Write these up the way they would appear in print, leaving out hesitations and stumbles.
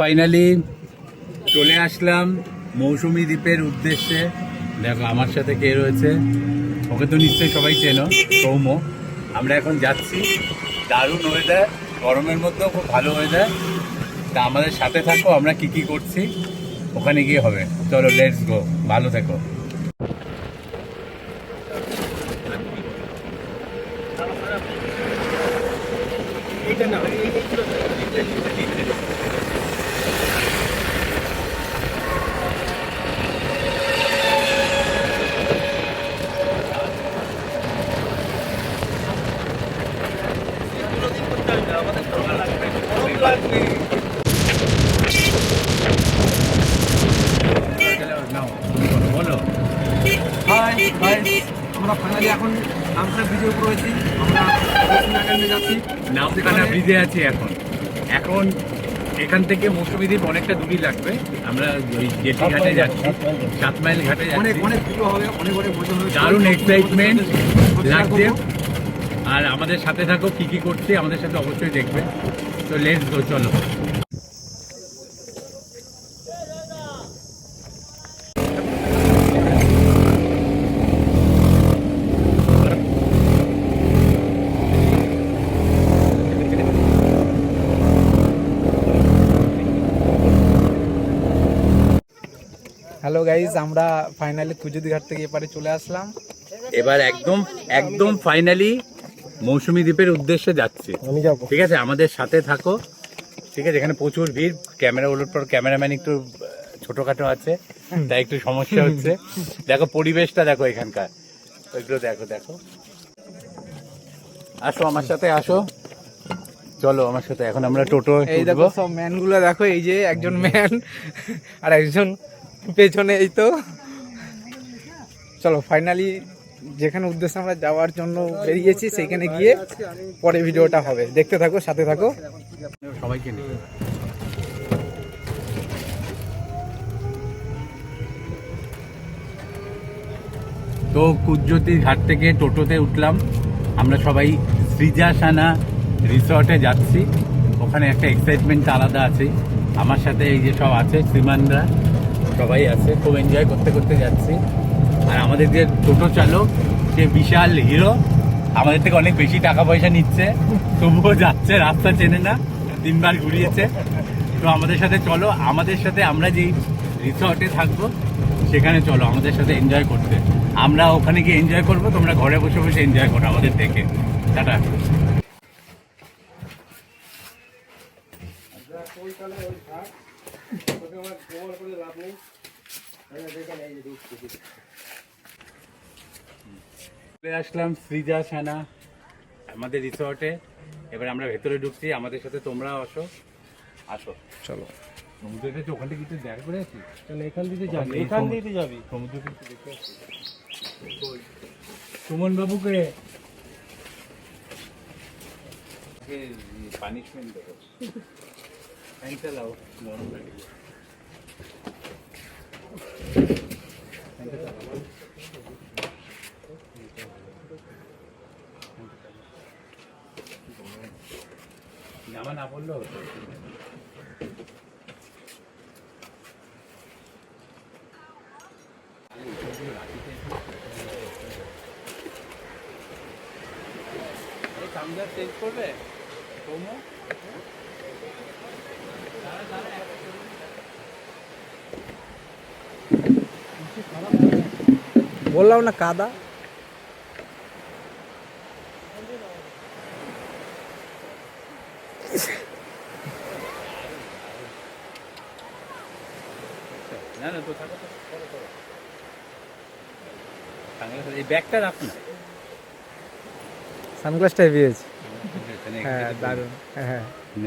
Finally চলে আসলাম মৌসুমী দ্বীপের উদ্দেশ্যে। দেখো আমার সাথে কে রয়েছে, ওকে তো নিশ্চয়ই সবাই চেনো, সৌম্য। আমরা এখন যাচ্ছি, দারুণ ওয়েদার, গরমের মধ্যেও খুব ভালো ওয়েদার। তা আমাদের সাথে থাকো, আমরা কি কি করছি ওখানে গিয়ে হবে। চলো লেটস গো, ভালো থেকো। বলো। হাই গাইস, আমরা ফাইনালি এখন নামখানা ব্রিজের উপর রয়েছি। আমরা যাচ্ছি নামখানা ব্রিজে আছি এখন। এখান থেকে মৌসুমী দ্বীপ অনেকটা দূরই লাগবে। আমরা ওই জেটি ঘাটে যাচ্ছি, 7 মাইল ঘাটে অনেক যাচ্ছি। অনেক ভিডিও হবে, অনেক অনেক মজা হবে, দারুণ এক্সাইটমেন্ট লাগছে। আর আমাদের সাথে থাকো, কি কি করছি আমাদের সাথে অবশ্যই দেখবে। তো লেটস গো, চলো। হ্যালো গাইস, আমরা ফাইনালি কুজুদি ঘাট থেকে এপারে চলে আসলাম। এবার একদম একদম ফাইনালি মৌসুমী দ্বীপের উদ্দেশ্যে যাচ্ছি। ঠিক আছে, আমাদের সাথে থাকো। ঠিক আছে, এখানে প্রচুর ভিড়, ক্যামেরা ওলোর পর ক্যামেরাম্যান একটু ছোটখাটো আছে, তাই একটু সমস্যা হচ্ছে। দেখো পরিবেশটা, দেখো এখানকার, ওইগুলো দেখো। দেখো, আসো আমার সাথে, আসো, চলো আমার সাথে। এখন আমরা টোটো এই দেখো সব ম্যান গুলো, দেখো এই যে একজন ম্যান আর একজন পেছনে, এই তো। চলো ফাইনালি যেখানে উদ্দেশ্যে আমরা যাওয়ার জন্য বেরিয়েছি সেখানে গিয়ে পরে ভিডিওটা হবে, দেখতে থাকো, সাথে থাকো। সবাইকে নিয়ে। তো কুজ্জতি ঘাট থেকে টোটোতে উঠলাম, আমরা সবাই সৃজাসানা রিসর্টে যাচ্ছি। ওখানে একটা এক্সাইটমেন্ট আলাদা আছে। আমার সাথে এই যে সব আছে, শ্রীমানরা সবাই আছে, খুব এনজয় করতে করতে যাচ্ছি। আর আমাদের যে টোটো চালক, সে বিশাল হিরো, আমাদের থেকে অনেক বেশি টাকা পয়সা নিচ্ছে, তবুও যাচ্ছে, রাস্তা চেনে না, 3 বার ঘুরিয়েছে। তো আমাদের সাথে চলো, আমাদের সাথে আমরা যেই রিসর্টে থাকবো সেখানে চলো আমাদের সাথে এনজয় করতে। আমরা ওখানে গিয়ে এনজয় করবো, তোমরা ঘরে বসে বসে এনজয় করো আমাদের দেখে। টাটা। চলে আসলাম সৃজাসানা আমাদের রিসর্টে। এবার আমরা ভেতরে ঢুকছি, আমাদের সাথে তোমরাও আসো। আসো, চলো। সমুদ্রটা তো ওখান থেকে কিছু দেখা করে আছি। চলো এখান দিয়ে যাবি, এখান দিয়ে যাবি, সমুদ্র কিন্তু দেখতে আসছি। সুমন বাবুকে পানিশমেন্ট দেবো, ফ্যান চালাও, গরম লাগে। জামা না পড়লেও হতো। সামনে চেঞ্জ করবে বললাম না কাদা। না না, তো থাকো, এই ব্যাগটা রাখো না। সানগ্লাসটা পেয়েছি। হ্যাঁ দারুণ। হ্যাঁ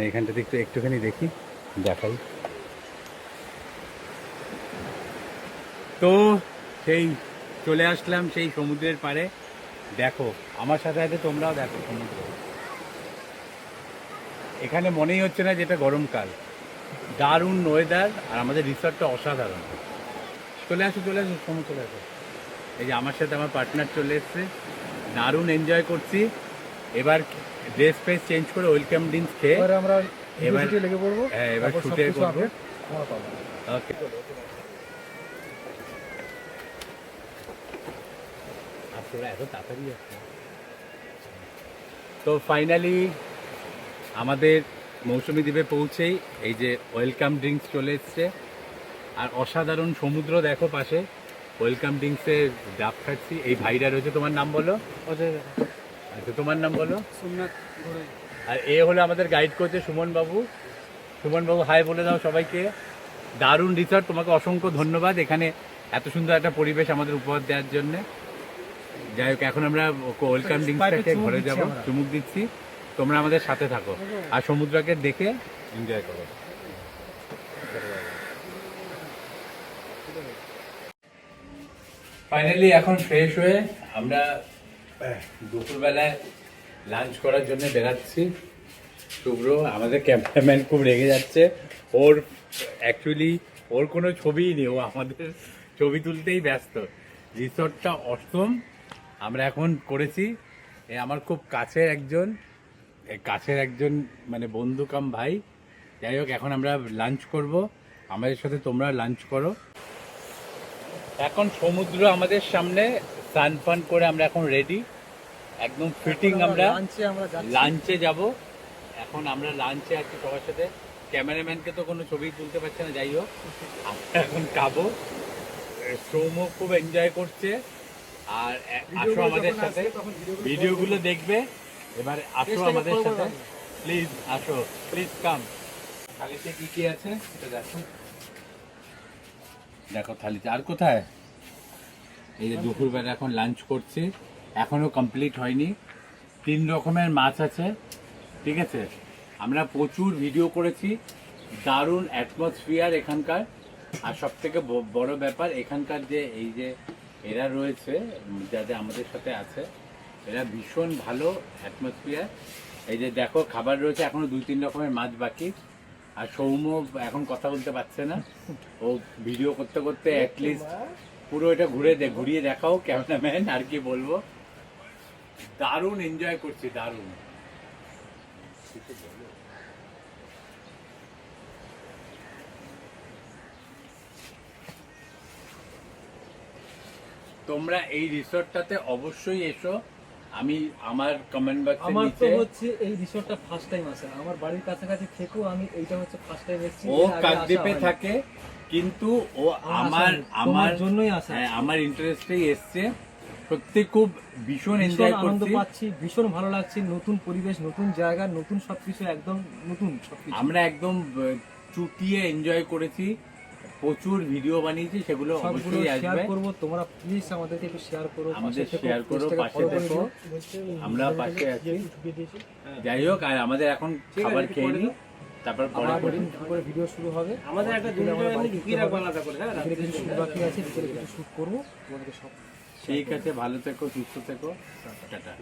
এখানটাতে একটুখানি দেখি, দেখাই। তো সেই চলে আসলাম সেই সমুদ্রের পাড়ে। দেখো আমার সাথে সাথে তোমরাও দেখো সমুদ্র। এখানে মনেই হচ্ছে না যেটা গরমকাল, দারুণ ওয়েদার। আর আমাদের রিসর্টটা অসাধারণ। চলে আসো সমুদ্র, চলে আসো। এই যে আমার সাথে আমার পার্টনার চলে এসছে, দারুণ এনজয় করছি। এবার ড্রেস ফ্রেস চেঞ্জ করে ওয়েলকাম ড্রিঙ্কস খেয়ে আমরা এবার শুটে লেগে পড়বো। হ্যাঁ, এবার তারপর শুটে সবকিছু করবো। update আমরা পাবো। ওকে, আপনারা এত তাড়াতাড়ি আসছে। তো ফাইনালি আমাদের মৌসুমী দ্বীপে পৌঁছেই এই যে ওয়েলকাম ড্রিঙ্কস চলে এসছে, আর অসাধারণ সমুদ্র দেখো পাশে। ওয়েলকাম ড্রিঙ্কসের ডাব খাচ্ছি। এই ভাইরা রয়েছে, তোমার নাম বলো? আচ্ছা, তোমার নাম বলো? সোমনাথ। আর এ হলো আমাদের গাইড করছে সুমন বাবু। সুমন বাবু হাই বলে দাও সবাইকে। দারুণ রিসর্ট, তোমাকে অসংখ্য ধন্যবাদ এখানে এত সুন্দর একটা পরিবেশ আমাদের উপহার দেওয়ার জন্য। যাই হোক, এখন আমরা ওয়েলকাম ড্রিঙ্কসটাকে ঘরে যাব, চুমুক দিচ্ছি। তোমরা আমাদের সাথে থাকো আর সমুদ্রকে দেখে এনজয় করো। ফাইনালি এখন ফ্রেশ হয়ে আমরা দুপুরবেলায় লাঞ্চ করার জন্য বেরাচ্ছি। শুভ্র আমাদের ক্যামেরাম্যান খুব রেগে যাচ্ছে। ওর অ্যাকচুয়ালি ওর কোনো ছবিই নেই, ও আমাদের ছবি তুলতেই ব্যস্ত। রিসর্টটা অসম আমরা এখন করেছি। এ আমার খুব কাছের একজন মানে বন্ধু কাম ভাই। যাই হোক, এখন আমরা লাঞ্চ করব, আমাদের সাথে তোমরা লাঞ্চ করো। এখন সমুদ্র আমাদের সামনে, স্নান ফান করে আমরা এখন রেডি, একদম ফিটিং। আমরা লাঞ্চে যাব। এখন আমরা লাঞ্চে আছি সবার সাথে। ক্যামেরাম্যানকে তো কোনো ছবি তুলতে পারছে না, যাই হোক আমরা এখন খাবো। সৌম্য খুব এনজয় করছে। আর আসো আমাদের সাথে, ভিডিওগুলো দেখবে। এবার আসো আমাদের সাথে, প্লিজ আসো, প্লিজ কাম। থালিতে কি কি আছে এটা দেখো, দেখো থালিতে। আর কোথায়? এই যে দুপুরবেলা এখন লাঞ্চ করছি, এখনো কমপ্লিট হয়নি। 3 রকমের মাছ আছে, ঠিক আছে। আমরা প্রচুর ভিডিও করেছি, দারুণ অ্যাটমসফিয়ার এখানকার। আর সব থেকে বড় ব্যাপার এখানকার যে এই যে এরা রয়েছে, যাদের আমাদের সাথে আছে, এরা ভীষণ ভালো অ্যাটমসফিয়ার। এই যে দেখো খাবার রয়েছে, এখনো 2-3 রকমের মাছ বাকি। আর সৌম্য এখন কথা বলতে পারছে না, ও ভিডিও করতে করতে অ্যাটলিস্ট পুরো এটা ঘুরিয়ে দেখাও ক্যামেরাম্যান। আর কি বলবো, দারুণ এনজয় করছি, দারুণ। তোমরা এই রিসর্টটাতে অবশ্যই এসো। আমি আমার কমেন্ট বক্সে আমার তো নিচে, হচ্ছে এই রিসর্টটা ফার্স্ট টাইম আসা। আমার বাড়ির কাছাকাছি থেকেও আমি এইটা হচ্ছে ফার্স্ট টাইম এসেছি। ও কাকদ্বীপে থাকে, কিন্তু ও আমার জন্যই আসা। হ্যাঁ, আমার ইন্টারেস্টেই এসছে। সত্যি খুব ভীষণ এনজয় আনন্দ করছি। পাচ্ছি, ভীষণ ভালো লাগছে। নতুন পরিবেশ, নতুন জায়গা, নতুন সবকিছু, একদম নতুন সবকিছু। আমরা একদম চুটিয়ে এনজয় করেছি, প্রচুর ভিডিও বানিয়েছি, সেগুলো সবগুলো অবশ্যই শেয়ার আসবে। করব। তোমরা প্লিজ আমাদেরকে একটু শেয়ার করো, আমাদের পাশে থেকো, শেয়ার করো, পেজটাকে পাশে follow করে থেকো। দিও। আমরা পাশে আছি। যাই হোক, আর আমাদের এখন খাবার খেয়ে নিই, তারপর পরে আবার করি। নতুন করে ভিডিও শুরু হবে। আমাদের একটা বিকেলে দুটো আমাদের এমনি বাড়ি ঢুকিয়ে ফিরতে রাখবো হবে। আলাদা করে, হ্যাঁ? বিকেলে কিছু শুট বাকি আছে, বিকেলে কিছু শুট করবো। তোমাদেরকে সব ঠিক আছে, ভালো থেকো, সুস্থ থেকো, টাটা।